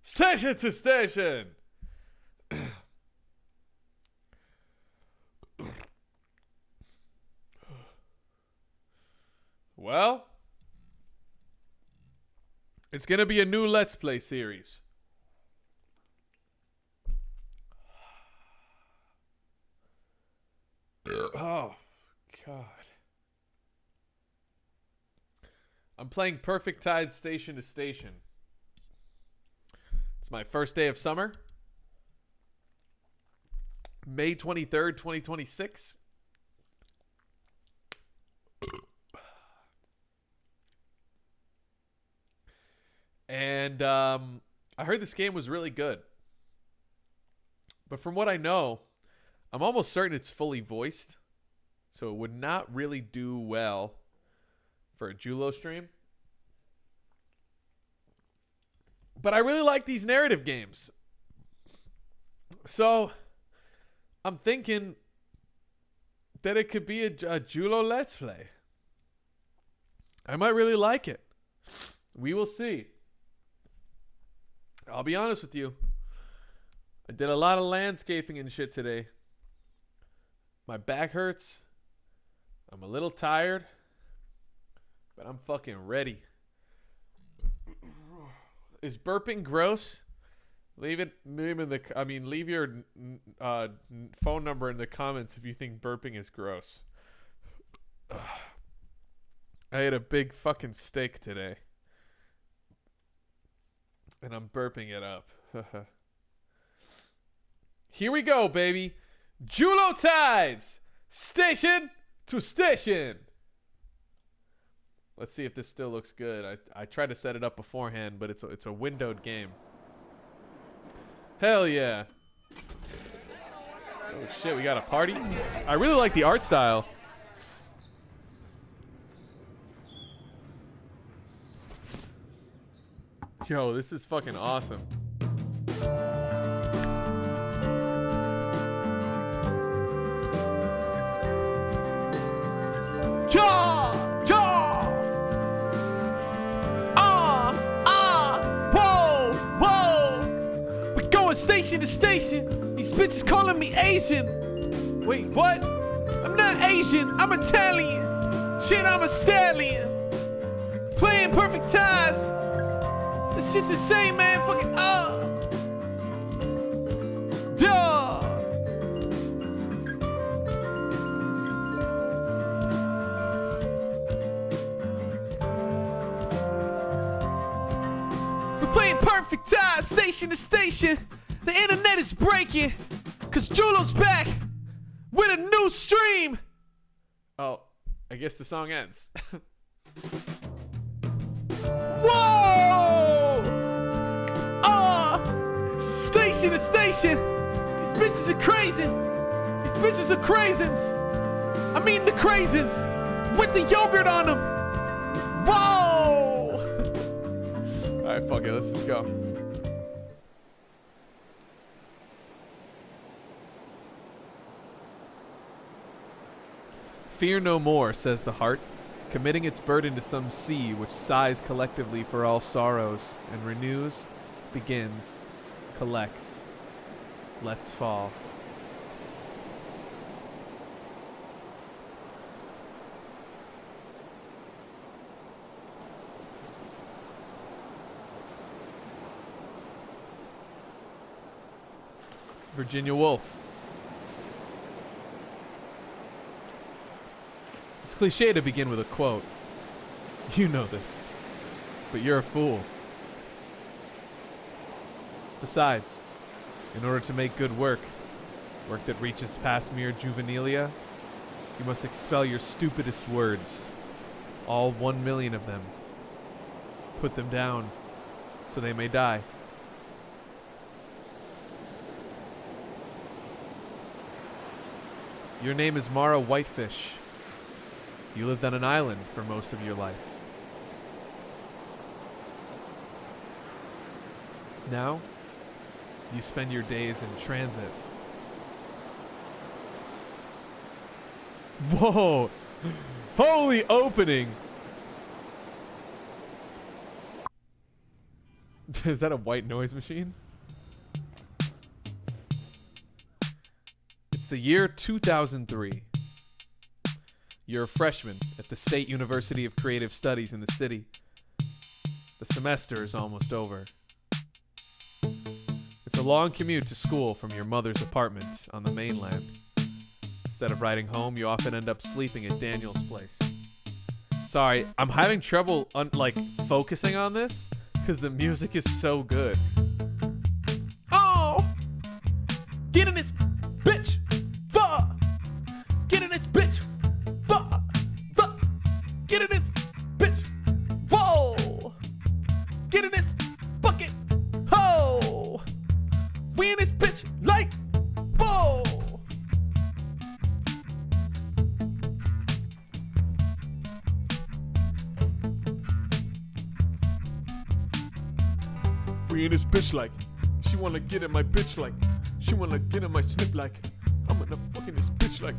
Station to station. Well, it's going to be a new Let's Play series. Oh, God. I'm playing Perfect Tide Station to Station. It's my first day of summer. May 23rd, 2026. And I heard this game was really good. But from what I know, I'm almost certain it's fully voiced. So it would not really do well for a Julo stream. But I really like these narrative games. So I'm thinking that it could be a Julo Let's Play. I might really like it. We will see. I'll be honest with you. I did a lot of landscaping and shit today. My back hurts. I'm a little tired. But I'm fucking ready. Is burping gross? Leave your phone number in the comments if you think burping is gross. I ate a big fucking steak today. And I'm burping it up. Here we go, baby. Gulotides! Station to station! Let's see if this still looks good. I tried to set it up beforehand, but it's a windowed game. Hell yeah. Oh shit, we got a party? I really like the art style. Yo, this is fucking awesome. Ja! Ja! Whoa! Whoa! We're going station to station. These bitches calling me Asian. Wait, what? I'm not Asian. I'm Italian. Shit, I'm a stallion. Playing Perfect Ties. This shit's insane, man. Fucking duh. We're playing Perfect Ties, station to station. The internet is breaking, cause Julo's back with a new stream. Oh, I guess the song ends. Station to station. These bitches are crazy. These bitches are craisins. I mean the craisins with the yogurt on them. Whoa! Alright, fuck it. Let's just go. Fear no more, says the heart, committing its burden to some sea which sighs collectively for all sorrows and renews, begins, collects, lets fall. Virginia Woolf. It's cliche to begin with a quote. You know this, but you're a fool. Besides, in order to make good work that reaches past mere juvenilia, you must expel your stupidest words, all 1 million of them. Put them down so they may die. Your name is Mara Whitefish. You lived on an island for most of your life. Now, you spend your days in transit. Whoa! Holy opening! Is that a white noise machine? It's the year 2003. You're a freshman at the State University of Creative Studies in the city. The semester is almost over. It's a long commute to school from your mother's apartment on the mainland. Instead of riding home, you often end up sleeping at Daniel's place. Sorry, I'm having trouble focusing on this because the music is so good. Oh! Get in this bitch! Fuck! Get in this bitch! Fuck! Fuck! Get in this bitch! Whoa! Get in this bucket! Ho! We in this bitch like whoa! We in this bitch like. She wanna get in my bitch like. She wanna get in my snip like. I'm gonna fuck in this bitch like.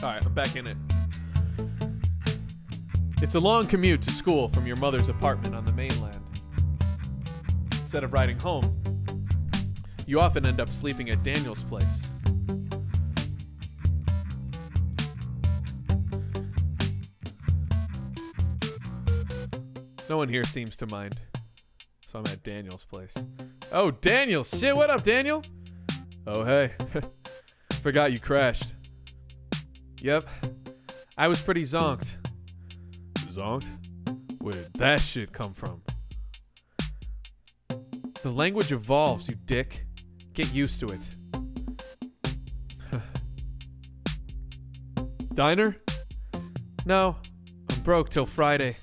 Alright, I'm back in it. It's a long commute to school from your mother's apartment on the mainland. Instead of riding home, you often end up sleeping at Daniel's place. No one here seems to mind, so I'm at Daniel's place. Oh, Daniel! Shit, what up, Daniel? Oh, hey. Forgot you crashed. Yep. I was pretty zonked. Zonked? Where did that shit come from? The language evolves, you dick. Get used to it. Diner? No, I'm broke till Friday.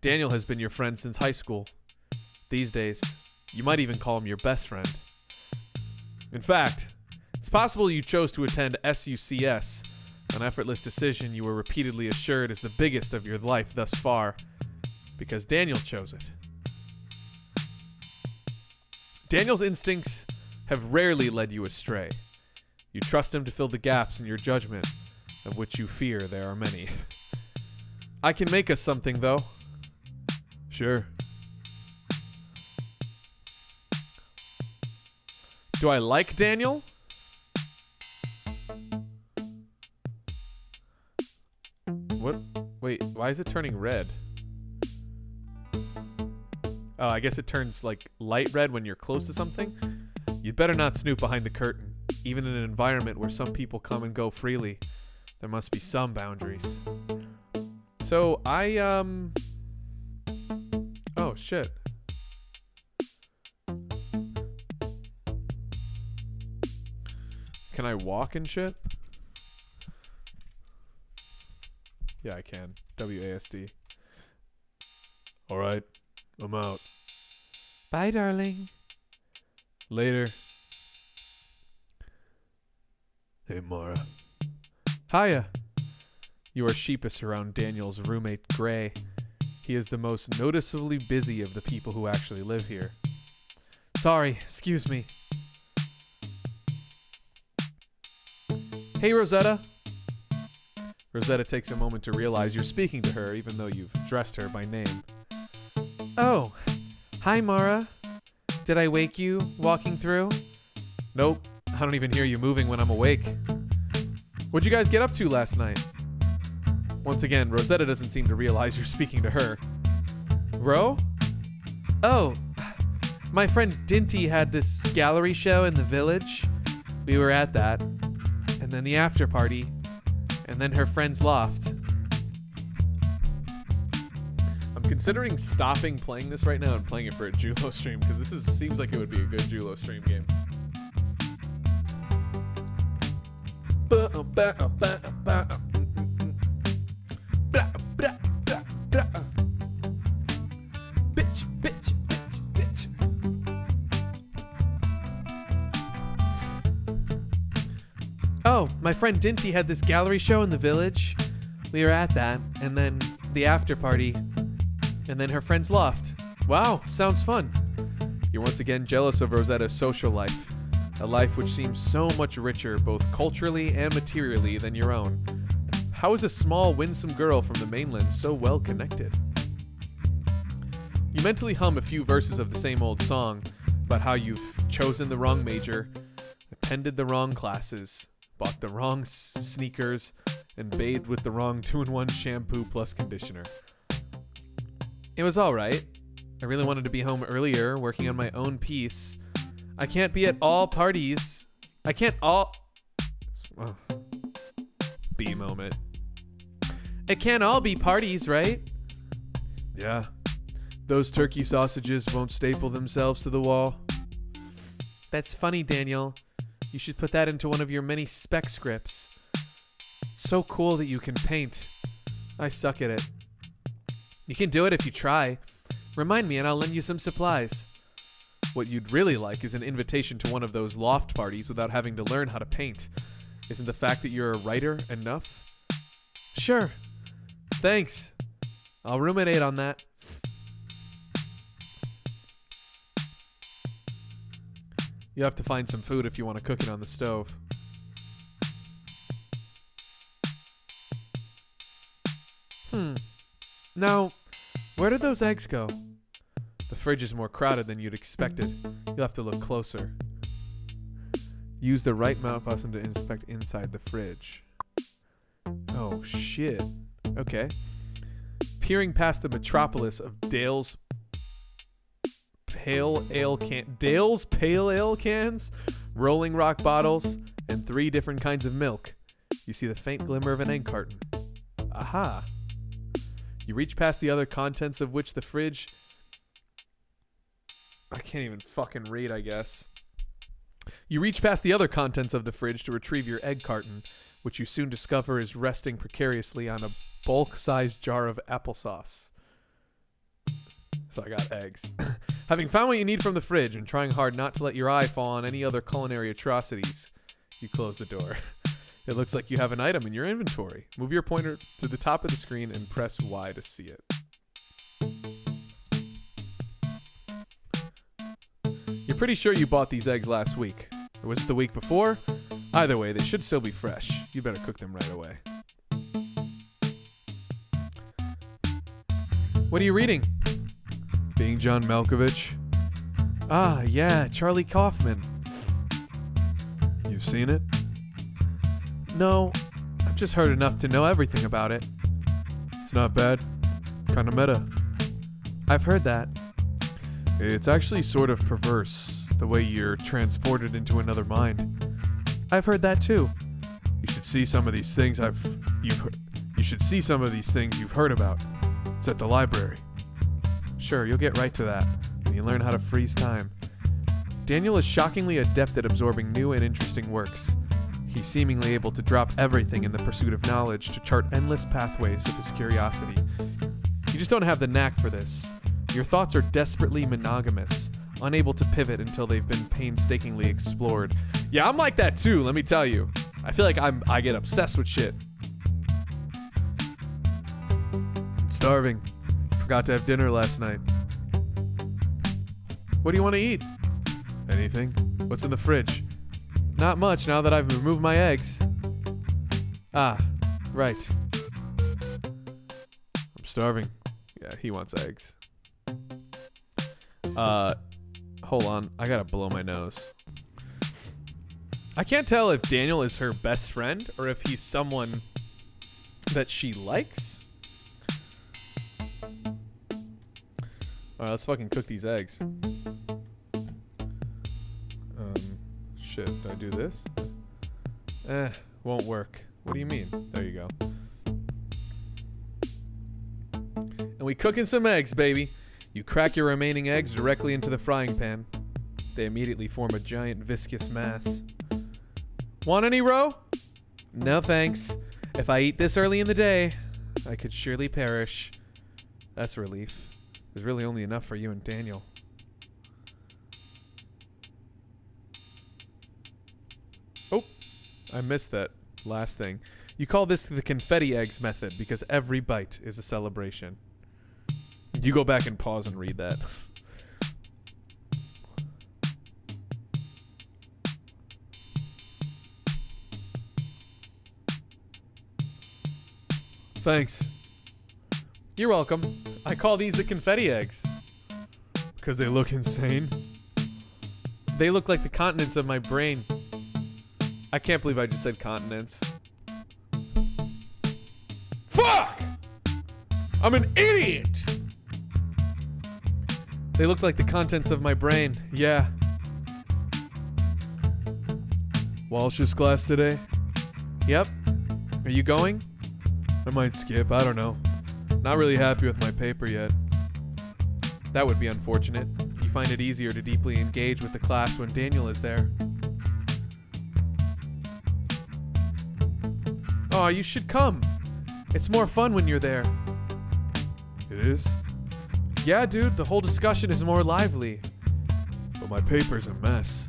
Daniel has been your friend since high school. These days, you might even call him your best friend. In fact, it's possible you chose to attend SUCS, an effortless decision you were repeatedly assured is the biggest of your life thus far, because Daniel chose it. Daniel's instincts have rarely led you astray. You trust him to fill the gaps in your judgment, of which you fear there are many. I can make us something, though. Sure. Do I like Daniel? What? Wait, why is it turning red? Oh, I guess it turns light red when you're close to something. You'd better not snoop behind the curtain. Even in an environment where some people come and go freely, there must be some boundaries. So oh shit. Can I walk and shit? Yeah, I can. WASD. Alright. I'm out. Bye, darling. Later. Hey, Mara. Hiya. You are sheepish around Daniel's roommate, Gray. He is the most noticeably busy of the people who actually live here. Sorry, excuse me. Hey, Rosetta. Rosetta takes a moment to realize you're speaking to her, even though you've addressed her by name. Oh, hi, Mara. Did I wake you walking through? Nope, I don't even hear you moving when I'm awake. What'd you guys get up to last night? Once again, Rosetta doesn't seem to realize you're speaking to her. Ro? Oh, my friend Dinty had this gallery show in the village. We were at that. And then the after party. And then her friend's loft. I'm considering stopping playing this right now and playing it for a Julo stream, because this seems like it would be a good Julo stream game. Oh, my friend Dinty had this gallery show in the village. We were at that, and then the after party. And then her friends laughed. Wow, sounds fun. You're once again jealous of Rosetta's social life, a life which seems so much richer both culturally and materially than your own. How is a small, winsome girl from the mainland so well connected? You mentally hum a few verses of the same old song about how you've chosen the wrong major, attended the wrong classes, bought the wrong sneakers, and bathed with the wrong 2-in-1 shampoo plus conditioner. It was alright. I really wanted to be home earlier, working on my own piece. I can't be at all parties. I can't all... Oh. B moment. It can't all be parties, right? Yeah. Those turkey sausages won't staple themselves to the wall. That's funny, Daniel. You should put that into one of your many spec scripts. It's so cool that you can paint. I suck at it. You can do it if you try. Remind me and I'll lend you some supplies. What you'd really like is an invitation to one of those loft parties without having to learn how to paint. Isn't the fact that you're a writer enough? Sure. Thanks. I'll ruminate on that. You have to find some food if you want to cook it on the stove. Now, where did those eggs go? The fridge is more crowded than you'd expected. You'll have to look closer. Use the right mouse button to inspect inside the fridge. Oh, shit. Okay. Peering past the metropolis of Dale's pale ale cans, Rolling Rock bottles, and 3 different kinds of milk, you see the faint glimmer of an egg carton. Aha. You reach past the other contents of which the fridge... I can't even fucking read, I guess. You reach past the other contents of the fridge to retrieve your egg carton, which you soon discover is resting precariously on a bulk-sized jar of applesauce. So I got eggs. Having found what you need from the fridge and trying hard not to let your eye fall on any other culinary atrocities, you close the door. It looks like you have an item in your inventory. Move your pointer to the top of the screen and press Y to see it. You're pretty sure you bought these eggs last week. Or was it the week before? Either way, they should still be fresh. You better cook them right away. What are you reading? Being John Malkovich. Ah, yeah, Charlie Kaufman. You've seen it? No, I've just heard enough to know everything about it. It's not bad. Kinda meta. I've heard that. It's actually sort of perverse, the way you're transported into another mind. I've heard that too. You should see some of these things you've heard about. It's at the library. Sure, you'll get right to that when you learn how to freeze time. Daniel is shockingly adept at absorbing new and interesting works. He's seemingly able to drop everything in the pursuit of knowledge to chart endless pathways of his curiosity. You just don't have the knack for this. Your thoughts are desperately monogamous, unable to pivot until they've been painstakingly explored. Yeah, I'm like that too, let me tell you. I feel like I get obsessed with shit. I'm starving. Forgot to have dinner last night. What do you want to eat? Anything. What's in the fridge? Not much now that I've removed my eggs. Ah, right. I'm starving. Yeah, he wants eggs. Hold on. I gotta blow my nose. I can't tell if Daniel is her best friend or if he's someone that she likes. Alright, let's fucking cook these eggs. Shit, did I do this? Won't work. What do you mean? There you go. And we cooking some eggs, baby. You crack your remaining eggs directly into the frying pan. They immediately form a giant viscous mass. Want any, Ro? No thanks. If I eat this early in the day, I could surely perish. That's a relief. There's really only enough for you and Daniel. Oh, I missed that last thing. You call this the confetti eggs method because every bite is a celebration. You go back and pause and read that. Thanks. You're welcome. I call these the confetti eggs. Because they look insane. They look like the continents of my brain. I can't believe I just said continents. Fuck! I'm an idiot! They look like the contents of my brain, yeah. Walsh's class today? Yep. Are you going? I might skip, I don't know. Not really happy with my paper yet. That would be unfortunate. You find it easier to deeply engage with the class when Daniel is there. Oh, you should come. It's more fun when you're there. It is? Yeah, dude, the whole discussion is more lively. But my paper's a mess.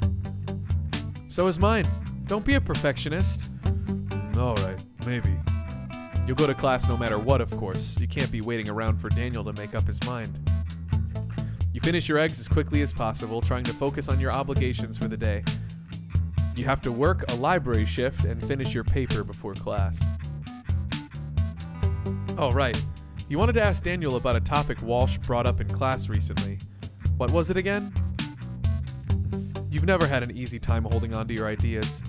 So is mine. Don't be a perfectionist. Alright, maybe. You'll go to class no matter what, of course. You can't be waiting around for Daniel to make up his mind. You finish your eggs as quickly as possible, trying to focus on your obligations for the day. You have to work a library shift and finish your paper before class. Oh, right. You wanted to ask Daniel about a topic Walsh brought up in class recently. What was it again? You've never had an easy time holding on to your ideas,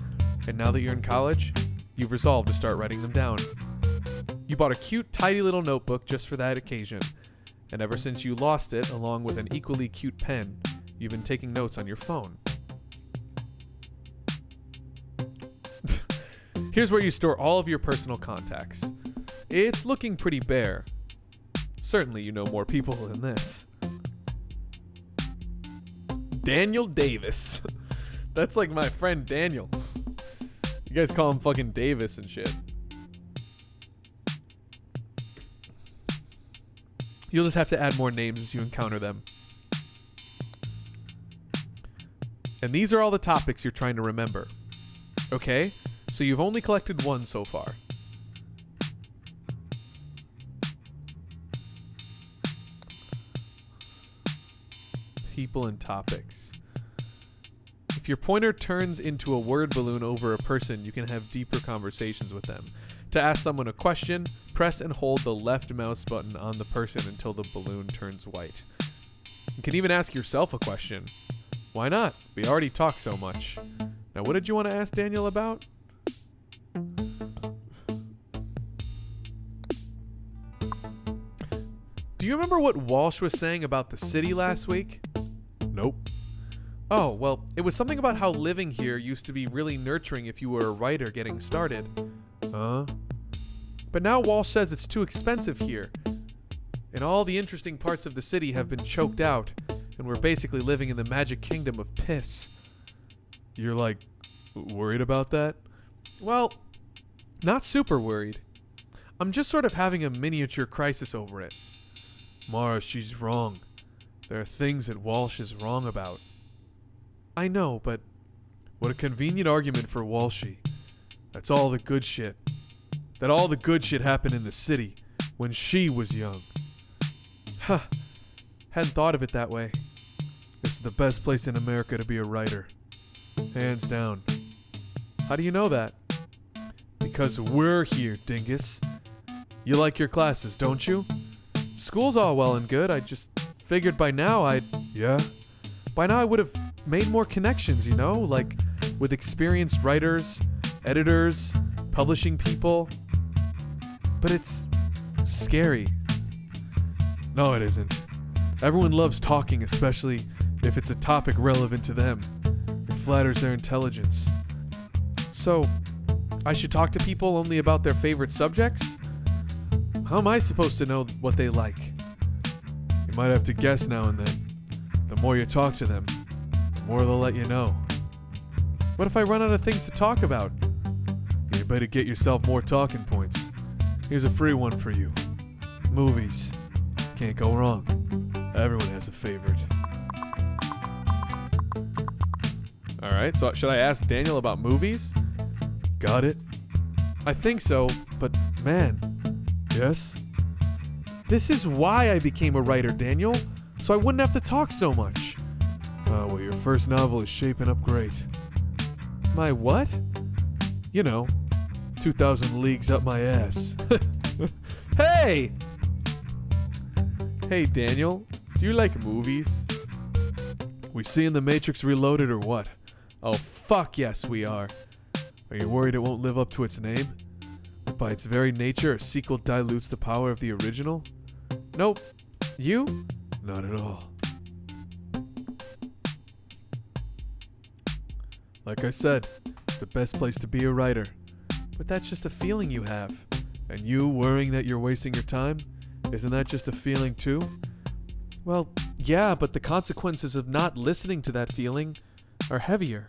and now that you're in college, you've resolved to start writing them down. You bought a cute, tidy little notebook just for that occasion, and ever since you lost it, along with an equally cute pen, you've been taking notes on your phone. Here's where you store all of your personal contacts. It's looking pretty bare. Certainly you know more people than this. Daniel Davis. That's like my friend Daniel. You guys call him fucking Davis and shit. You'll just have to add more names as you encounter them. And these are all the topics you're trying to remember. Okay? So you've only collected one so far. People and topics. If your pointer turns into a word balloon over a person, you can have deeper conversations with them. To ask someone a question, press and hold the left mouse button on the person until the balloon turns white. You can even ask yourself a question. Why not? We already talk so much. Now, what did you want to ask Daniel about? Do you remember what Walsh was saying about the city last week? Nope. Oh, well, it was something about how living here used to be really nurturing if you were a writer getting started. Huh? But now Walsh says it's too expensive here, and all the interesting parts of the city have been choked out, and we're basically living in the magic kingdom of piss. You're like, worried about that? Well, not super worried. I'm just sort of having a miniature crisis over it. Mara, she's wrong. There are things that Walsh is wrong about. I know, but what a convenient argument for Walshy. That's all the good shit. That all the good shit happened in the city when she was young. Huh. Hadn't thought of it that way. This is the best place in America to be a writer. Hands down. How do you know that? Because we're here, dingus. You like your classes, don't you? School's all well and good. I just figured by now Yeah? By now I would have made more connections, you know? Like with experienced writers, editors, publishing people. But it's scary. No, it isn't. Everyone loves talking, especially if it's a topic relevant to them. It flatters their intelligence. So, I should talk to people only about their favorite subjects? How am I supposed to know what they like? You might have to guess now and then. The more you talk to them, the more they'll let you know. What if I run out of things to talk about? You better get yourself more talking points. Here's a free one for you. Movies. Can't go wrong. Everyone has a favorite. Alright, so should I ask Daniel about movies? Got it? I think so, but man. Yes? This is why I became a writer, Daniel, so I wouldn't have to talk so much. Well, your first novel is shaping up great. My what? You know, 2,000 leagues up my ass. Hey! Hey, Daniel, do you like movies? We seeing The Matrix Reloaded or what? Oh, fuck yes, we are. Are you worried it won't live up to its name? That by its very nature, a sequel dilutes the power of the original? Nope. You? Not at all. Like I said, it's the best place to be a writer. But that's just a feeling you have. And you worrying that you're wasting your time? Isn't that just a feeling too? Well, yeah, but the consequences of not listening to that feeling are heavier.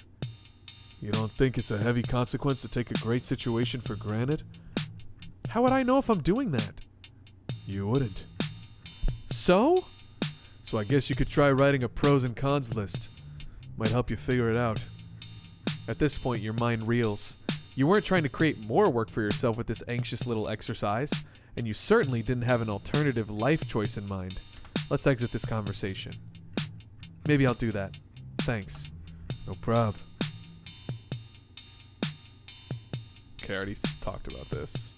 You don't think it's a heavy consequence to take a great situation for granted? How would I know if I'm doing that? You wouldn't. So? So I guess you could try writing a pros and cons list. Might help you figure it out. At this point, your mind reels. You weren't trying to create more work for yourself with this anxious little exercise, and you certainly didn't have an alternative life choice in mind. Let's exit this conversation. Maybe I'll do that. Thanks. No prob. Okay, I already talked about this.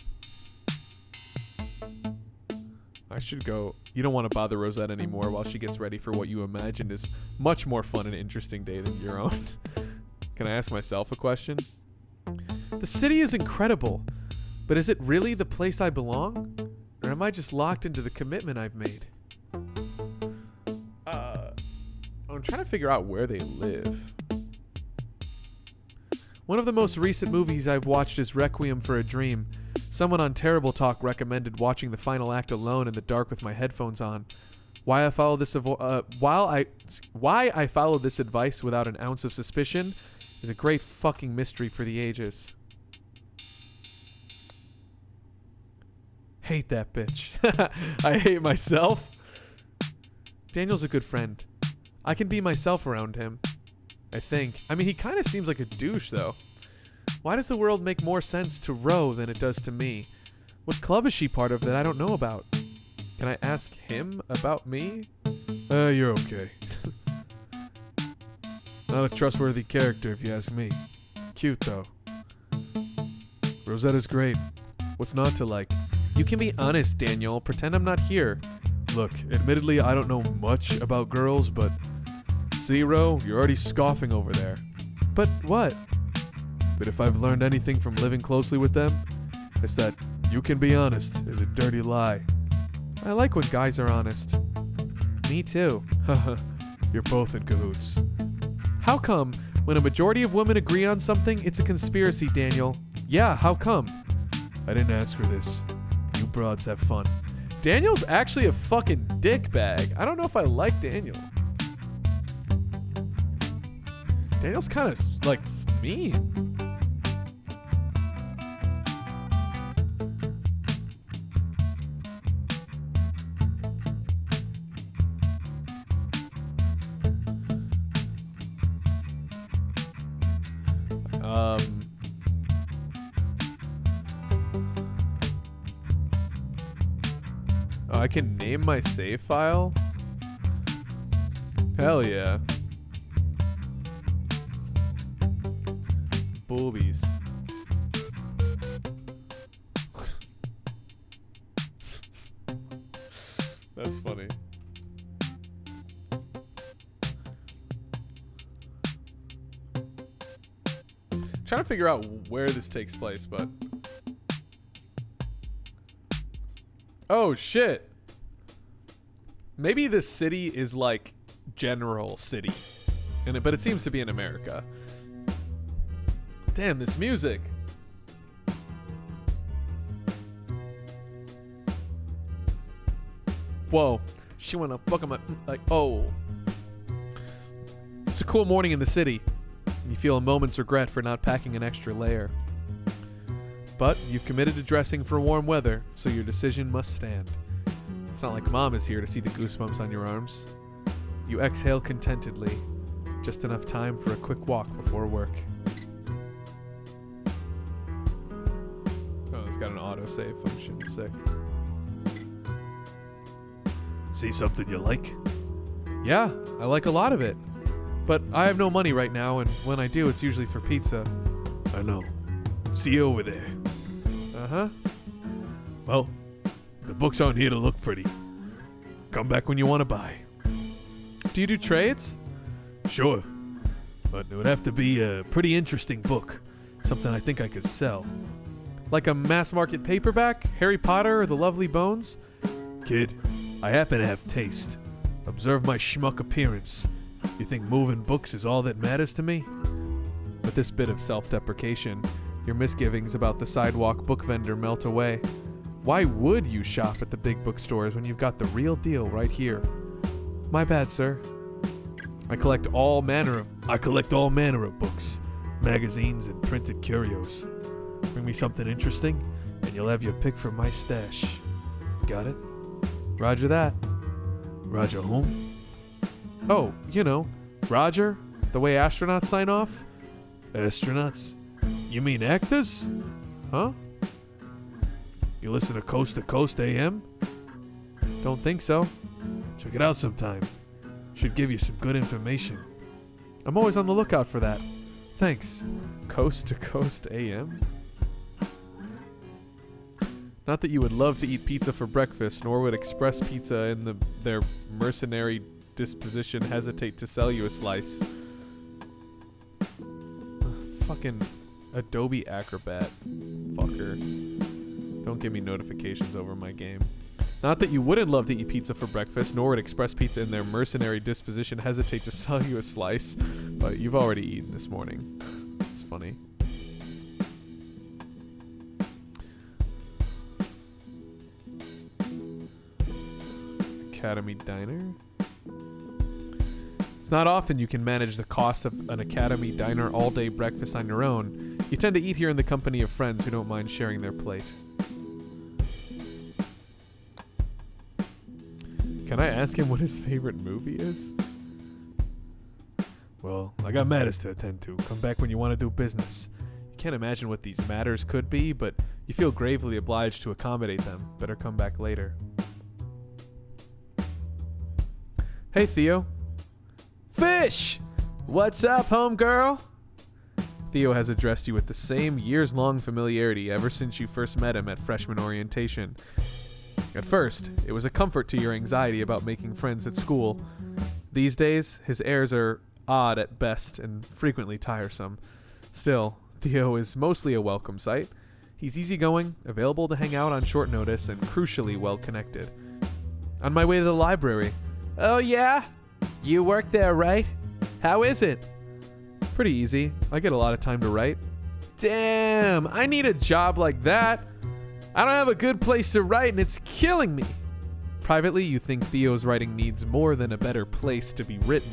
I should go. You don't want to bother Rosette anymore while she gets ready for what you imagine is much more fun and interesting day than your own. Can I ask myself a question? The city is incredible, but is it really the place I belong? Or am I just locked into the commitment I've made? I'm trying to figure out where they live. One of the most recent movies I've watched is Requiem for a Dream. Someone on Terrible Talk recommended watching the final act alone in the dark with my headphones on. Why I follow this advice without an ounce of suspicion is a great fucking mystery for the ages. Hate that bitch. I hate myself. Daniel's a good friend. I can be myself around him. I think. I mean, he kind of seems like a douche, though. Why does the world make more sense to Ro than it does to me? What club is she part of that I don't know about? Can I ask him about me? You're okay. Not a trustworthy character, if you ask me. Cute, though. Rosetta's great. What's not to like? You can be honest, Daniel. Pretend I'm not here. Look, admittedly, I don't know much about girls, but... See, Ro, you're already scoffing over there. But what? But if I've learned anything from living closely with them, it's that you can be honest is a dirty lie. I like when guys are honest. Me too. Haha, you're both in cahoots. How come, when a majority of women agree on something, it's a conspiracy, Daniel? Yeah, how come? I didn't ask her this. You broads have fun. Daniel's actually a fucking dickbag. I don't know if I like Daniel. Daniel's kind of, like, mean. I can name my save file? Hell yeah. Boobies. That's funny. Trying to figure out where this takes place, but... Oh, shit. Maybe this city is like General City. But it seems to be in America. Damn, this music. Whoa. She wanna fuck on my... Like, oh. It's a cool morning in the city. And you feel a moment's regret for not packing an extra layer. But you've committed to dressing for warm weather, so your decision must stand. It's not like Mom is here to see the goosebumps on your arms. You exhale contentedly. Just enough time for a quick walk before work. Oh, it's got an autosave function. Sick. See something you like? Yeah, I like a lot of it. But I have no money right now, and when I do, it's usually for pizza. I know. See you over there. Uh-huh. Well, the books aren't here to look pretty. Come back when you want to buy. Do you do trades? Sure. But it would have to be a pretty interesting book. Something I think I could sell. Like a mass market paperback? Harry Potter or The Lovely Bones? Kid, I happen to have taste. Observe my schmuck appearance. You think moving books is all that matters to me? With this bit of self-deprecation, your misgivings about the sidewalk book vendor melt away. Why would you shop at the big bookstores when you've got the real deal right here? My bad, sir. I collect all manner of books, magazines, and printed curios. Bring me something interesting, and you'll have your pick from my stash. Got it? Roger that. Roger whom? Oh, you know, Roger, the way astronauts sign off? Astronauts? You mean actors? Huh? You listen to Coast AM? Don't think so. Check it out sometime. Should give you some good information. I'm always on the lookout for that. Thanks. Coast to Coast AM? Not that you would love to eat pizza for breakfast, nor would Express Pizza in their mercenary disposition hesitate to sell you a slice. Fucking Adobe Acrobat. Fucker. Don't give me notifications over my game. Not that you wouldn't love to eat pizza for breakfast, nor would Express Pizza in their mercenary disposition hesitate to sell you a slice, but you've already eaten this morning. It's funny. Academy Diner? It's not often you can manage the cost of an Academy Diner all-day breakfast on your own. You tend to eat here in the company of friends who don't mind sharing their plate. Can I ask him what his favorite movie is? Well, I got matters to attend to. Come back when you want to do business. You can't imagine what these matters could be, but you feel gravely obliged to accommodate them. Better come back later. Hey, Theo. Fish! What's up, homegirl? Theo has addressed you with the same years-long familiarity ever since you first met him at freshman orientation. At first, it was a comfort to your anxiety about making friends at school. These days, his airs are odd at best and frequently tiresome. Still, Theo is mostly a welcome sight. He's easygoing, available to hang out on short notice, and crucially well-connected. On my way to the library. Oh yeah? You work there, right? How is it? Pretty easy. I get a lot of time to write. Damn, I need a job like that. I don't have a good place to write and it's killing me. Privately, you think Theo's writing needs more than a better place to be written.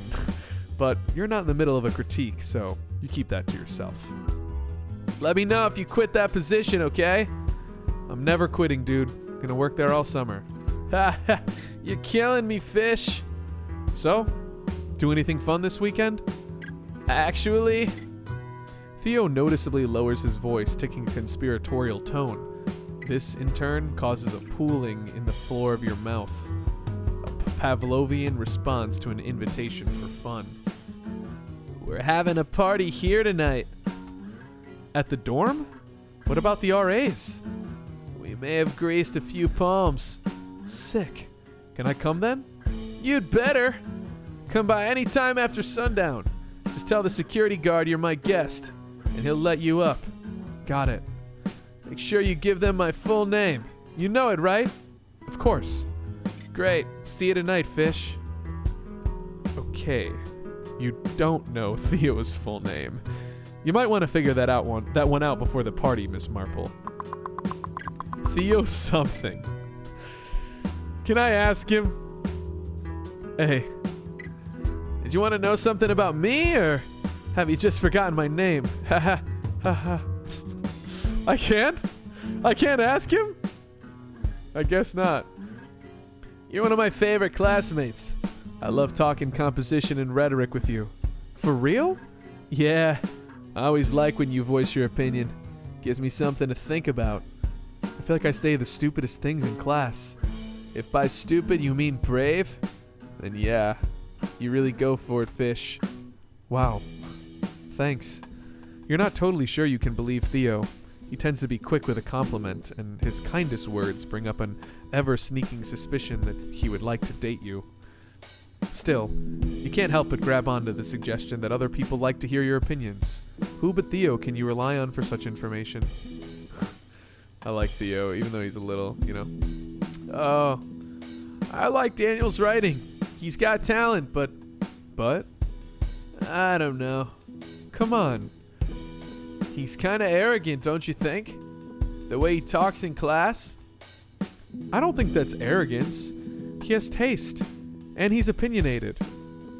But you're not in the middle of a critique, so you keep that to yourself. Let me know if you quit that position, okay? I'm never quitting, dude. Gonna work there all summer. Ha ha, you're killing me, fish. So, do anything fun this weekend? Actually, Theo noticeably lowers his voice, taking a conspiratorial tone. This, in turn, causes a pooling in the floor of your mouth. A Pavlovian response to an invitation for fun. We're having a party here tonight. At the dorm? What about the RAs? We may have graced a few palms. Sick. Can I come then? You'd better. Come by any time after sundown. Just tell the security guard you're my guest, and he'll let you up. Got it. Make sure you give them my full name. You know it, right? Of course. Great. See you tonight, fish. Okay. You don't know Theo's full name. You might want to figure that one out before the party, Miss Marple. Theo something. Can I ask him? Hey, did you want to know something about me, or have you just forgotten my name? Ha ha ha ha. I can't ask him? I guess not. You're one of my favorite classmates. I love talking composition and rhetoric with you. For real? Yeah. I always like when you voice your opinion. Gives me something to think about. I feel like I say the stupidest things in class. If by stupid you mean brave, then yeah, you really go for it, fish. Wow. Thanks. You're not totally sure you can believe Theo. He tends to be quick with a compliment, and his kindest words bring up an ever-sneaking suspicion that he would like to date you. Still, you can't help but grab onto the suggestion that other people like to hear your opinions. Who but Theo can you rely on for such information? I like Theo, even though he's a little, Oh, I like Daniel's writing. He's got talent, but I don't know. Come on. He's kind of arrogant, don't you think? The way he talks in class? I don't think that's arrogance. He has taste, and he's opinionated.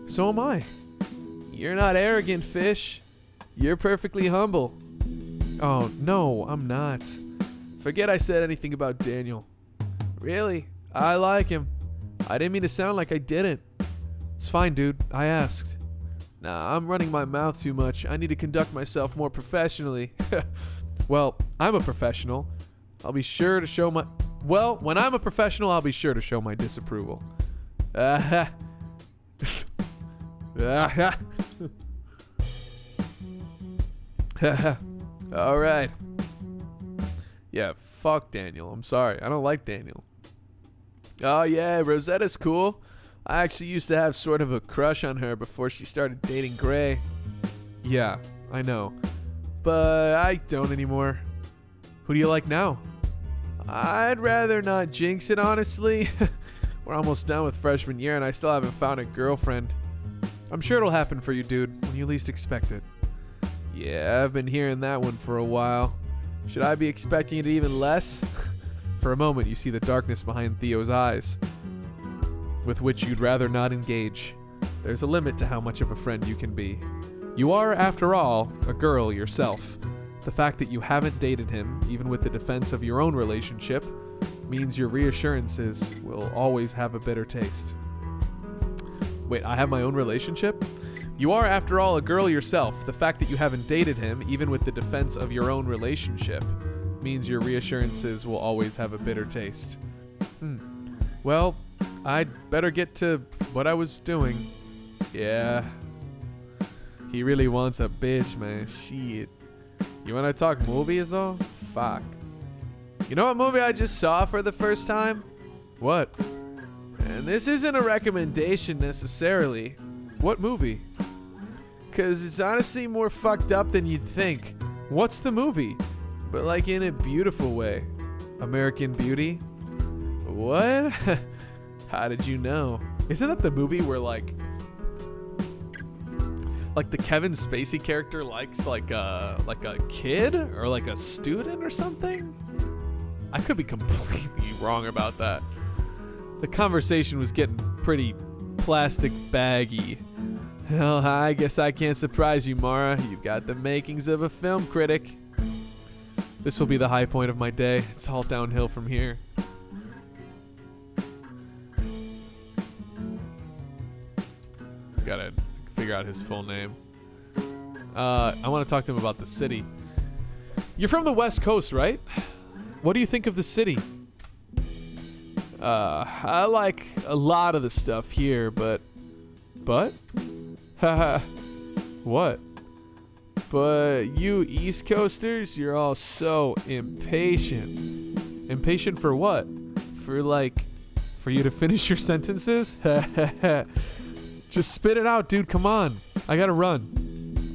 So am I. You're not arrogant, fish. You're perfectly humble. Oh, no, I'm not. Forget I said anything about Daniel. Really, I like him. I didn't mean to sound like I didn't. It's fine, dude. I asked. Nah, I'm running my mouth too much. I need to conduct myself more professionally. Well, I'm a professional. I'll be sure to show my... Well, when I'm a professional, I'll be sure to show my disapproval. All right. Yeah, fuck Daniel. I'm sorry. I don't like Daniel. Oh, yeah, Rosetta's cool. I actually used to have sort of a crush on her before she started dating Gray. Yeah, I know. But I don't anymore. Who do you like now? I'd rather not jinx it, honestly. We're almost done with freshman year and I still haven't found a girlfriend. I'm sure it'll happen for you, dude, when you least expect it. Yeah, I've been hearing that one for a while. Should I be expecting it even less? For a moment, you see the darkness behind Theo's eyes, with which you'd rather not engage. There's a limit to how much of a friend you can be. You are, after all, a girl yourself. The fact that you haven't dated him, even with the defense of your own relationship, means your reassurances will always have a bitter taste. Wait, I have my own relationship? You are, after all, a girl yourself. The fact that you haven't dated him, even with the defense of your own relationship, means your reassurances will always have a bitter taste. Well, I'd better get to what I was doing. Yeah. He really wants a bitch, man. Shit. You wanna talk movies, though? Fuck. You know what movie I just saw for the first time? What? And this isn't a recommendation necessarily. What movie? Cause it's honestly more fucked up than you'd think. What's the movie? But like in a beautiful way. American Beauty? What? How did you know? Isn't that the movie where like the Kevin Spacey character likes like a kid or like a student or something? I could be completely wrong about that. The conversation was getting pretty plastic baggy. Well, I guess I can't surprise you, Mara. You've got the makings of a film critic. This will be the high point of my day. It's all downhill from here. Gotta figure out his full name. I want to talk to him about the city. You're from the West Coast, right? What do you think of the city? I like a lot of the stuff here, but? Haha. What? But you East Coasters, you're all so impatient. Impatient for what? For you to finish your sentences? Just spit it out, dude. Come on. I gotta run.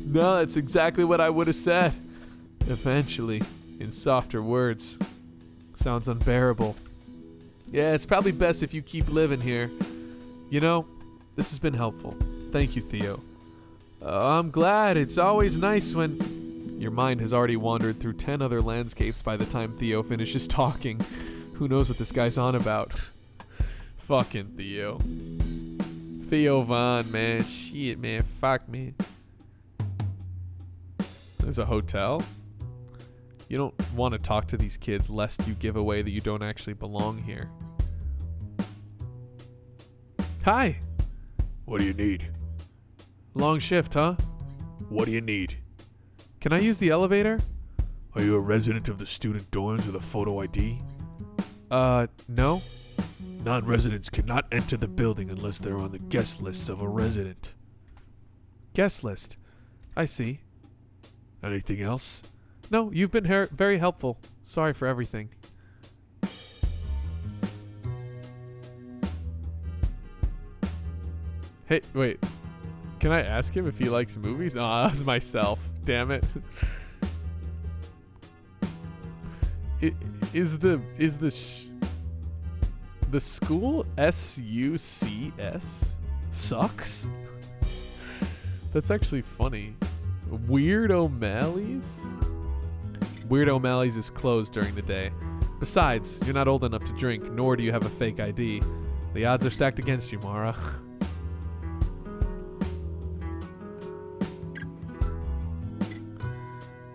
No, that's exactly what I would have said. Eventually, in softer words. Sounds unbearable. Yeah, it's probably best if you keep living here. You know, this has been helpful. Thank you, Theo. I'm glad. It's always nice when... Your mind has already wandered through 10 other landscapes by the time Theo finishes talking. Who knows what this guy's on about? Fucking Theo. Theo Vaughn, man. Shit, man. Fuck, man. There's a hotel? You don't want to talk to these kids lest you give away that you don't actually belong here. Hi. What do you need? Long shift, huh? What do you need? Can I use the elevator? Are you a resident of the student dorms with a photo ID? No. Non-residents cannot enter the building unless they're on the guest lists of a resident. Guest list. I see. Anything else? No, you've been very helpful. Sorry for everything. Hey, wait. Can I ask him if he likes movies? No, that was myself. Damn it. Is the school SUCS sucks? That's actually funny. Weird O'Malley's? Weird O'Malley's is closed during the day. Besides, you're not old enough to drink, nor do you have a fake ID. The odds are stacked against you, Mara.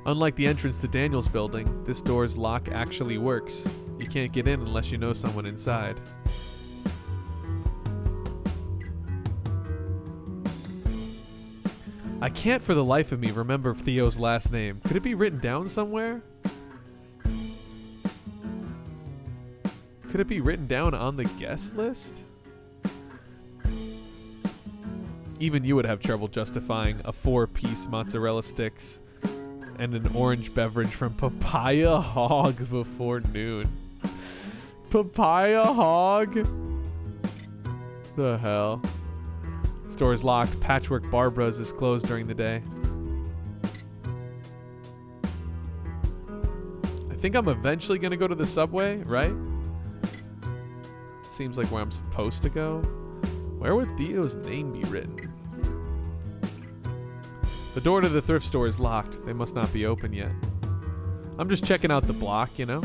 Unlike the entrance to Daniel's building, this door's lock actually works. You can't get in unless you know someone inside. I can't for the life of me remember Theo's last name. Could it be written down somewhere? Could it be written down on the guest list? Even you would have trouble justifying a 4-piece mozzarella sticks and an orange beverage from Papaya Hog before noon. Papaya Hog? The hell? Store's locked. Patchwork Barbara's is closed during the day. I think I'm eventually gonna go to the subway, right? Seems like where I'm supposed to go. Where would Theo's name be written? The door to the thrift store is locked. They must not be open yet. I'm just checking out the block, you know?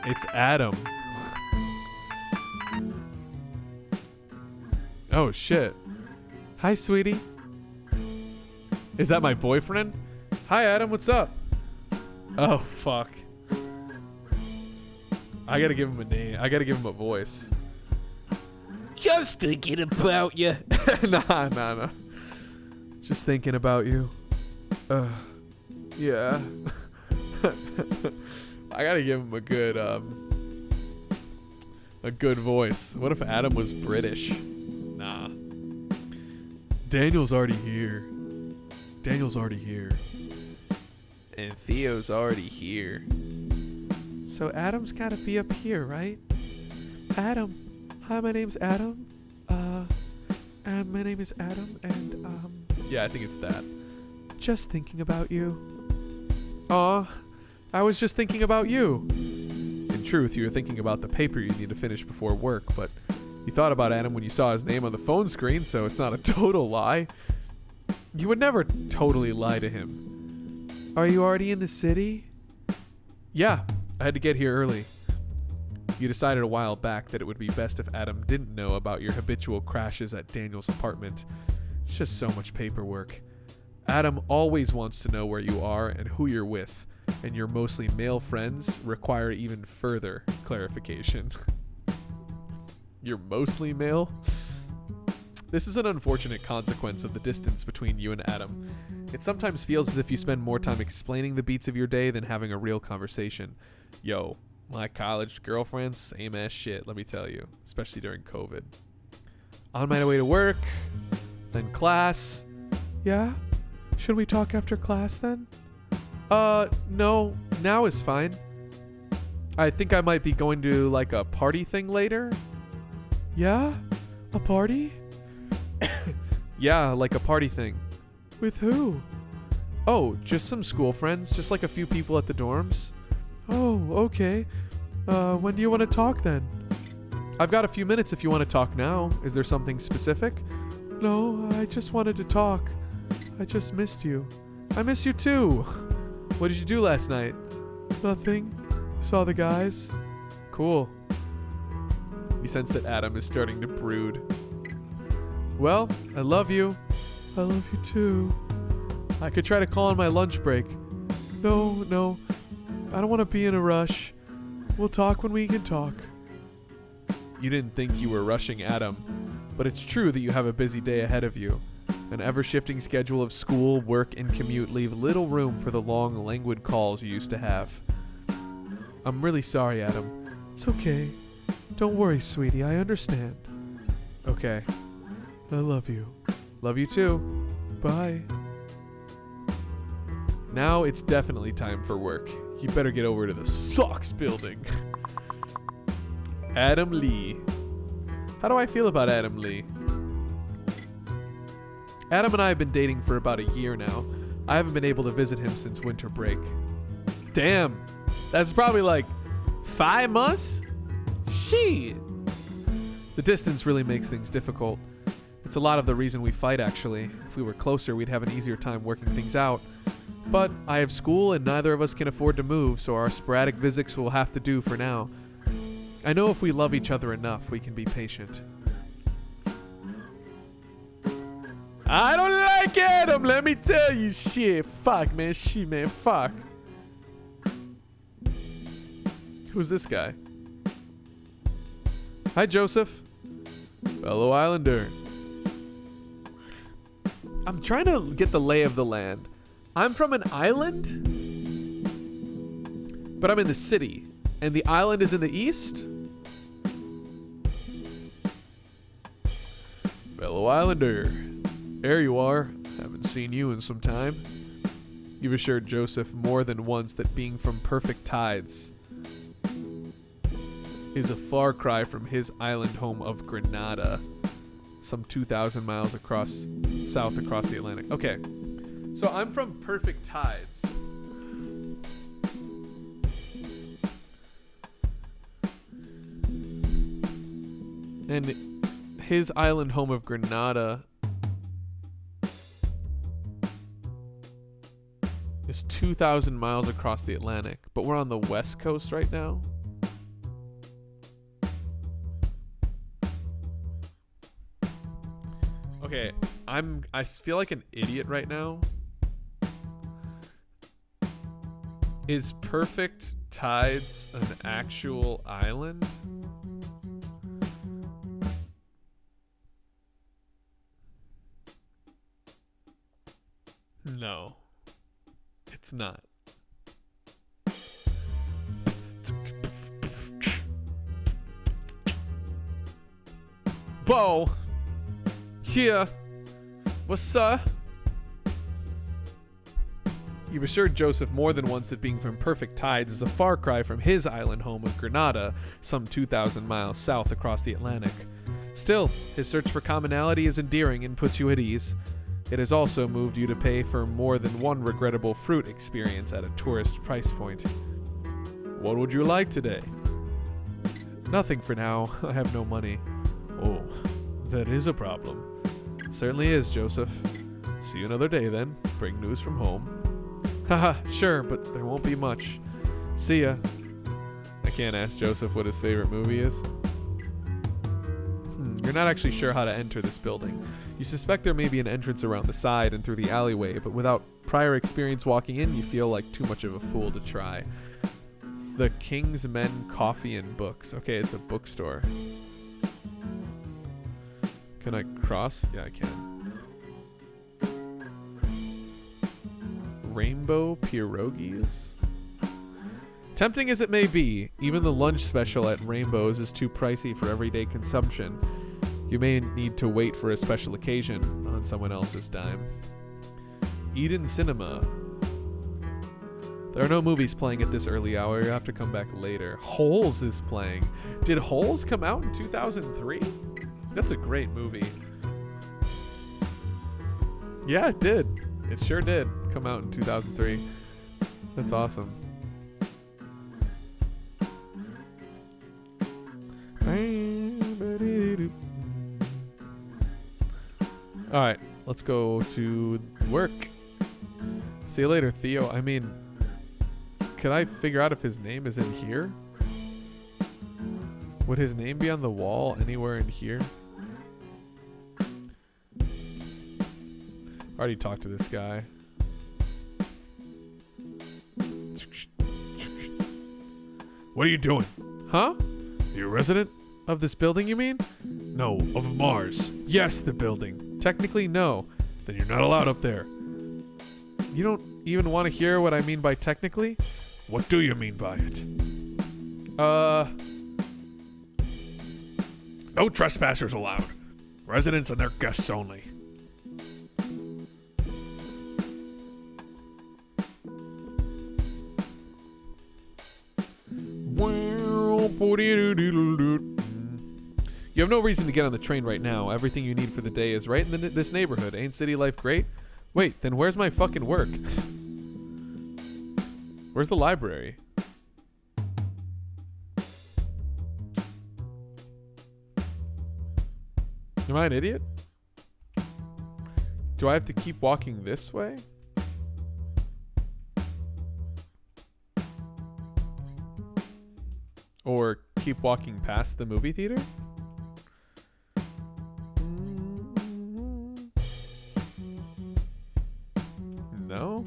It's Adam. Oh, shit. Hi, sweetie. Is that my boyfriend? Hi, Adam. What's up? Oh, fuck. I gotta give him a name. I gotta give him a voice. Just thinking about you. Nah. Just thinking about you. Yeah. I gotta give him a good voice. What if Adam was British? Nah. Daniel's already here. And Theo's already here. So Adam's gotta be up here, right? Adam. Hi, my name's Adam. And my name is Adam, and yeah, I think it's that. Just thinking about you. Aw, I was just thinking about you. In truth, you were thinking about the paper you need to finish before work, but you thought about Adam when you saw his name on the phone screen, so it's not a total lie. You would never totally lie to him. Are you already in the city? Yeah, I had to get here early. You decided a while back that it would be best if Adam didn't know about your habitual crashes at Daniel's apartment. It's just so much paperwork. Adam always wants to know where you are and who you're with, and your mostly male friends require even further clarification. You're mostly male? This is an unfortunate consequence of the distance between you and Adam. It sometimes feels as if you spend more time explaining the beats of your day than having a real conversation. Yo, my college girlfriend, same ass shit, let me tell you, especially during COVID. On my way to work, then class. Yeah? Should we talk after class then? No, now is fine. I think I might be going to like a party thing later. Yeah? A party? Yeah, like a party thing. With who? Oh, just some school friends, just like a few people at the dorms. Oh, okay. When do you want to talk then? I've got a few minutes if you want to talk now. Is there something specific? No, I just wanted to talk. I just missed you. I miss you too. What did you do last night? Nothing. Saw the guys. Cool. You sense that Adam is starting to brood. Well, I love you. I love you too. I could try to call on my lunch break. No. I don't want to be in a rush. We'll talk when we can talk. You didn't think you were rushing Adam, but it's true that you have a busy day ahead of you. An ever-shifting schedule of school, work, and commute leave little room for the long, languid calls you used to have. I'm really sorry, Adam. It's okay. Don't worry, sweetie. I understand. Okay. I love you. Love you too. Bye. Now it's definitely time for work. You better get over to the Socks building. Adam Lee. How do I feel about Adam Lee? Adam and I have been dating for about a year now. I haven't been able to visit him since winter break. Damn. That's probably like 5 months? Shit. The distance really makes things difficult. It's a lot of the reason we fight, actually. If we were closer, we'd have an easier time working things out. But I have school and neither of us can afford to move, so our sporadic visits will have to do for now. I know if we love each other enough, we can be patient. I don't like Adam, let me tell you. Shit, fuck, man. Shit, man, fuck. Who's this guy? Hi, Joseph. Fellow Islander. I'm trying to get the lay of the land. I'm from an island, but I'm in the city, and the island is in the east? Fellow Islander. There you are. Haven't seen you in some time. You've assured Joseph more than once that being from perfect tides is a far cry from his island home of Grenada, some 2,000 miles south across the Atlantic. Okay, so I'm from perfect tides. And his island home of Grenada is 2,000 miles across the Atlantic, but we're on the west coast right now. Okay, I feel like an idiot right now. Is Perfect Tides an actual island? No. It's not. Bo! Yeah. What's up? You've assured Joseph more than once that being from Perfect Tides is a far cry from his island home of Grenada, some 2,000 miles south across the Atlantic. Still, his search for commonality is endearing and puts you at ease. It has also moved you to pay for more than one regrettable fruit experience at a tourist price point. What would you like today? Nothing for now. I have no money. Oh, that is a problem. Certainly is, Joseph. See you another day then. Bring news from home. Haha, sure, but there won't be much. See ya. I can't ask Joseph what his favorite movie is. You're not actually sure how to enter this building. You suspect there may be an entrance around the side and through the alleyway, but without prior experience walking in, you feel like too much of a fool to try. The King's Men Coffee and Books. Okay, it's a bookstore. Can I cross? Yeah, I can. Rainbow pierogies? Tempting as it may be, even the lunch special at Rainbow's is too pricey for everyday consumption. You may need to wait for a special occasion on someone else's dime. Eden Cinema. There are no movies playing at this early hour. You have to come back later. Holes is playing. Did Holes come out in 2003? That's a great movie. Yeah, it did. It sure did come out in 2003. That's awesome. Alright, let's go to work. See you later, Theo. I mean, could I figure out if his name is in here? Would his name be on the wall anywhere in here? I already talked to this guy. What are you doing? Huh? Are you a resident of this building, you mean? No, of Mars. Yes, the building. Technically, no. Then you're not allowed up there. You don't even want to hear what I mean by technically? What do you mean by it? No trespassers allowed. Residents and their guests only. You have no reason to get on the train right now. Everything you need for the day is right in this neighborhood. Ain't city life great? Wait, then where's my fucking work? Where's the library? Am I an idiot? Do I have to keep walking this way? Or keep walking past the movie theater? No?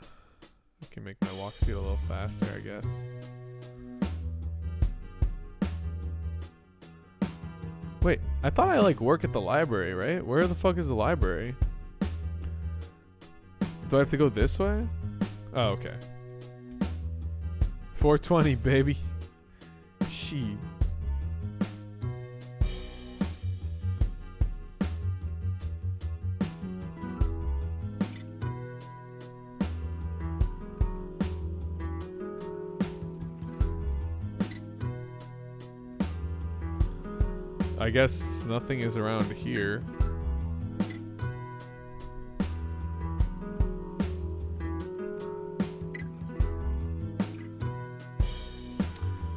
I can make my walk speed a little faster, I guess. Wait, I thought I work at the library, right? Where the fuck is the library? Do I have to go this way? Oh, okay. 420, baby. She. I guess nothing is around here.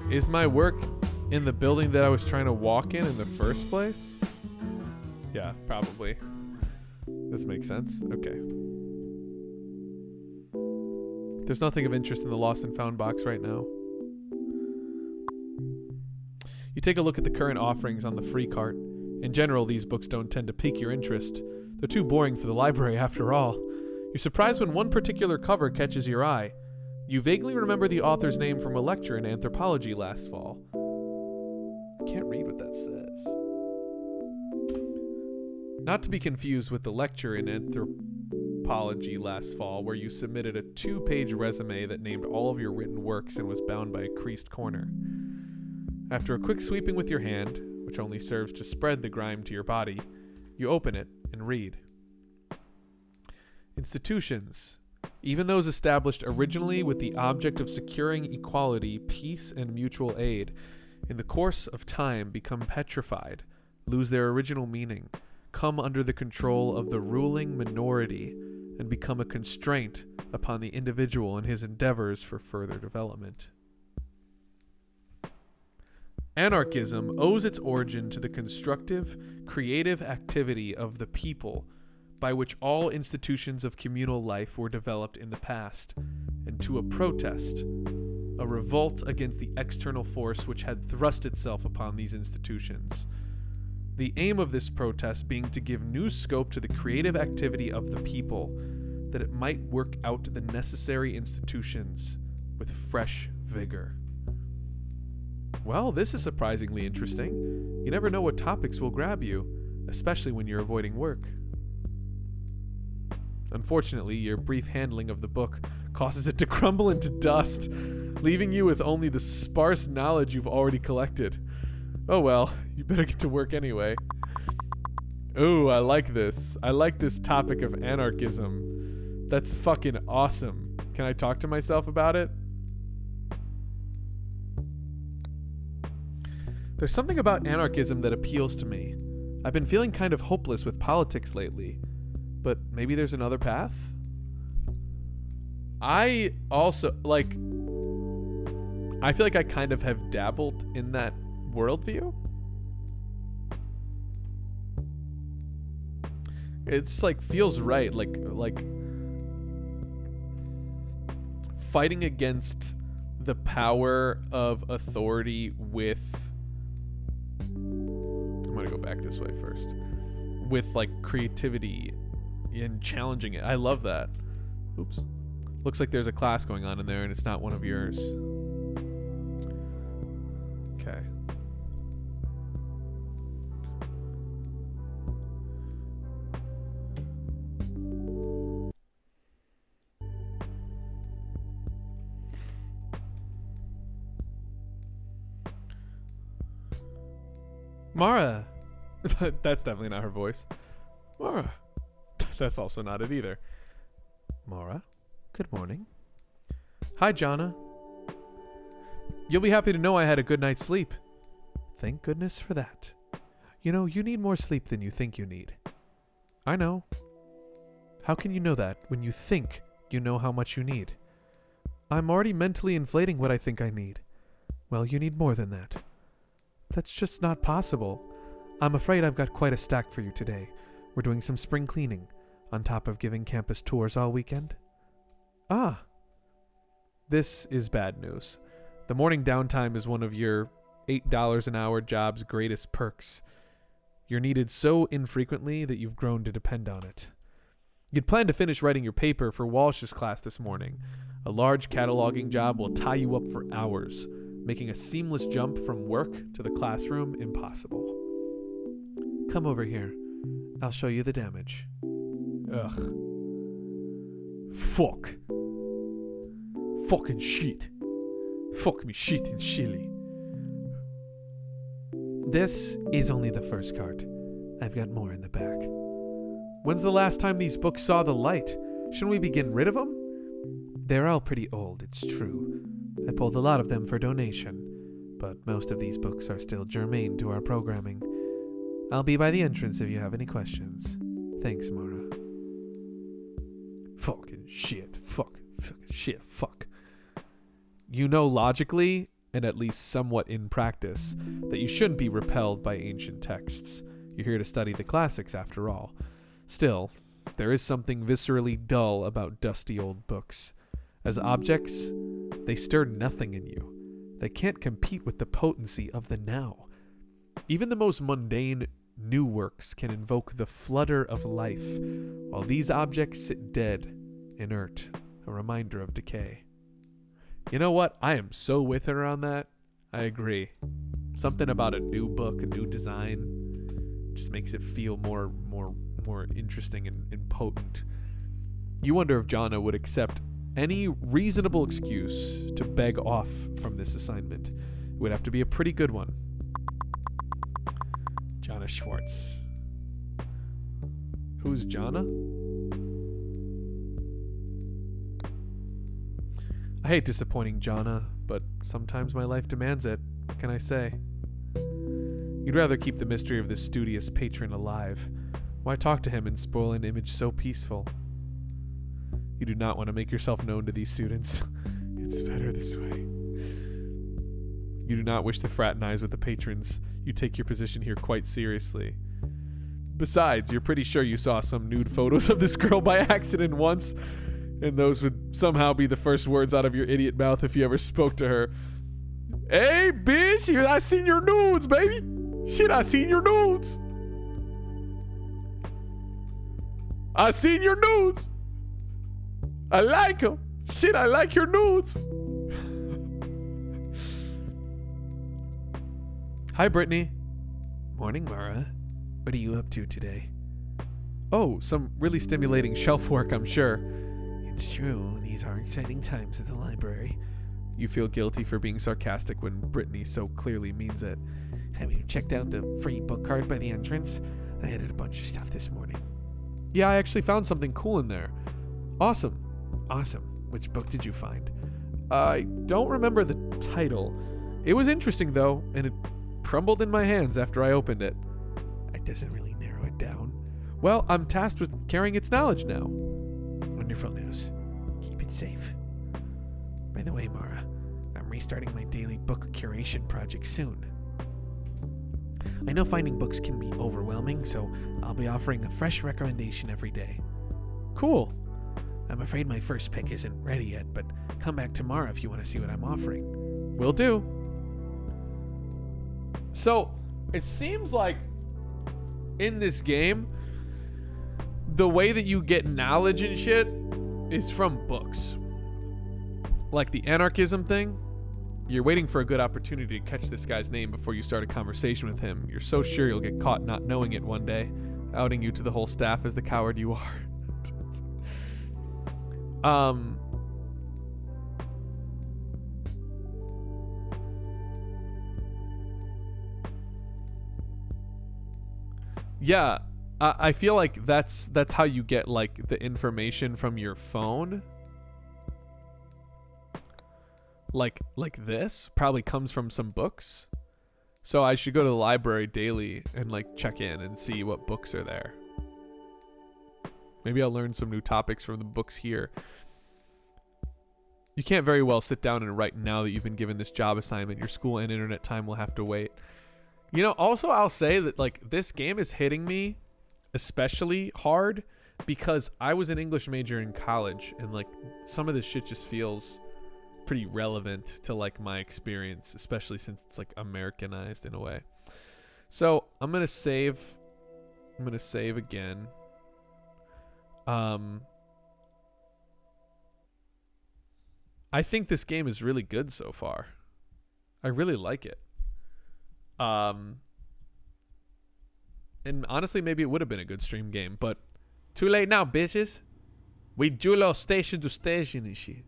Is my work in the building that I was trying to walk in the first place? Yeah, probably. This makes sense. Okay. There's nothing of interest in the lost and found box right now. You take a look at the current offerings on the free cart. In general, these books don't tend to pique your interest. They're too boring for the library after all. You're surprised when one particular cover catches your eye. You vaguely remember the author's name from a lecture in anthropology last fall. I can't read what that says. Not to be confused with the lecture in anthropology last fall, where you submitted a 2-page resume that named all of your written works and was bound by a creased corner. After a quick sweeping with your hand, which only serves to spread the grime to your body, you open it and read. Institutions, even those established originally with the object of securing equality, peace, and mutual aid, in the course of time become petrified, lose their original meaning, come under the control of the ruling minority, and become a constraint upon the individual in his endeavors for further development. Anarchism owes its origin to the constructive, creative activity of the people, by which all institutions of communal life were developed in the past, and to a protest, a revolt against the external force which had thrust itself upon these institutions. The aim of this protest being to give new scope to the creative activity of the people, that it might work out the necessary institutions with fresh vigor. Well, this is surprisingly interesting. You never know what topics will grab you, especially when you're avoiding work. Unfortunately, your brief handling of the book causes it to crumble into dust, leaving you with only the sparse knowledge you've already collected. Oh well, you better get to work anyway. Ooh, I like this. I like this topic of anarchism. That's fucking awesome. Can I talk to myself about it? There's something about anarchism that appeals to me. I've been feeling kind of hopeless with politics lately, but maybe there's another path? I also, I feel like I kind of have dabbled in that worldview. It's feels right, like fighting against the power of authority with, I'm gonna go back this way first, with creativity and challenging it. I love that. Oops. Looks like there's a class going on in there and it's not one of yours. Okay. Mara. That's definitely not her voice. Mara. That's also not it either. Mara, good morning. Hi, Jonna. You'll be happy to know I had a good night's sleep. Thank goodness for that. You know, you need more sleep than you think you need. I know. How can you know that when you think you know how much you need? I'm already mentally inflating what I think I need. Well, you need more than that. That's just not possible. I'm afraid I've got quite a stack for you today. We're doing some spring cleaning, on top of giving campus tours all weekend. Ah. This is bad news. The morning downtime is one of your $8 an hour job's greatest perks. You're needed so infrequently that you've grown to depend on it. You'd planned to finish writing your paper for Walsh's class this morning. A large cataloging job will tie you up for hours, making a seamless jump from work to the classroom impossible. Come over here. I'll show you the damage. Ugh. Fuck. Fucking shit. Fuck me shit and chili. This is only the first cart. I've got more in the back. When's the last time these books saw the light? Shouldn't we be getting rid of them? They're all pretty old, it's true. I pulled a lot of them for donation, but most of these books are still germane to our programming. I'll be by the entrance if you have any questions. Thanks, Mara. Fucking shit. Fuck. Fucking shit. Fuck. You know logically, and at least somewhat in practice, that you shouldn't be repelled by ancient texts. You're here to study the classics after all. Still, there is something viscerally dull about dusty old books. As objects, they stir nothing in you. They can't compete with the potency of the now. Even the most mundane new works can invoke the flutter of life, while these objects sit dead, inert, a reminder of decay. You know what? I am so with her on that. I agree. Something about a new book, a new design, just makes it feel more interesting and potent. You wonder if Jonna would accept any reasonable excuse to beg off from this assignment. It would have to be a pretty good one. Jonna Schwartz. Who's Jonna? I hate disappointing Jonna, but sometimes my life demands it. What can I say? You'd rather keep the mystery of this studious patron alive. Why talk to him and spoil an image so peaceful? You do not want to make yourself known to these students. It's better this way. You do not wish to fraternize with the patrons. You take your position here quite seriously. Besides, you're pretty sure you saw some nude photos of this girl by accident once, and those would somehow be the first words out of your idiot mouth if you ever spoke to her. Hey, bitch, I seen your nudes, baby. Shit, I seen your nudes. I seen your nudes. I like them. Shit, I like your nudes. Hi, Brittany. Morning, Mara. What are you up to today? Oh, some really stimulating shelf work, I'm sure. It's true. These are exciting times at the library. You feel guilty for being sarcastic when Brittany so clearly means it. Have you checked out the free book card by the entrance? I added a bunch of stuff this morning. Yeah, I actually found something cool in there. Awesome. Which book did you find? I don't remember the title. It was interesting, though, and it crumbled in my hands after I opened it. It doesn't really narrow it down. Well, I'm tasked with carrying its knowledge now. Wonderful news. Keep it safe. By the way, Mara, I'm restarting my daily book curation project soon. I know finding books can be overwhelming, so I'll be offering a fresh recommendation every day. Cool. I'm afraid my first pick isn't ready yet, but come back tomorrow if you want to see what I'm offering. Will do. So, it seems like in this game, the way that you get knowledge and shit is from books. Like the anarchism thing, you're waiting for a good opportunity to catch this guy's name before you start a conversation with him. You're so sure you'll get caught not knowing it one day, outing you to the whole staff as the coward you are. Yeah, I feel like that's how you get like the information from your phone. Like this probably comes from some books. So I should go to the library daily and like check in and see what books are there. Maybe I'll learn some new topics from the books here. You can't very well sit down and write now that you've been given this job assignment. Your school and internet time will have to wait. You know, also I'll say that like this game is hitting me especially hard because I was an English major in college, and like some of this shit just feels pretty relevant to like my experience, especially since it's like Americanized in a way. So I'm gonna save again. I think this game is really good so far. I really like it. And honestly, maybe it would have been a good stream game, but too late now, bitches. We Julo station to station and shit.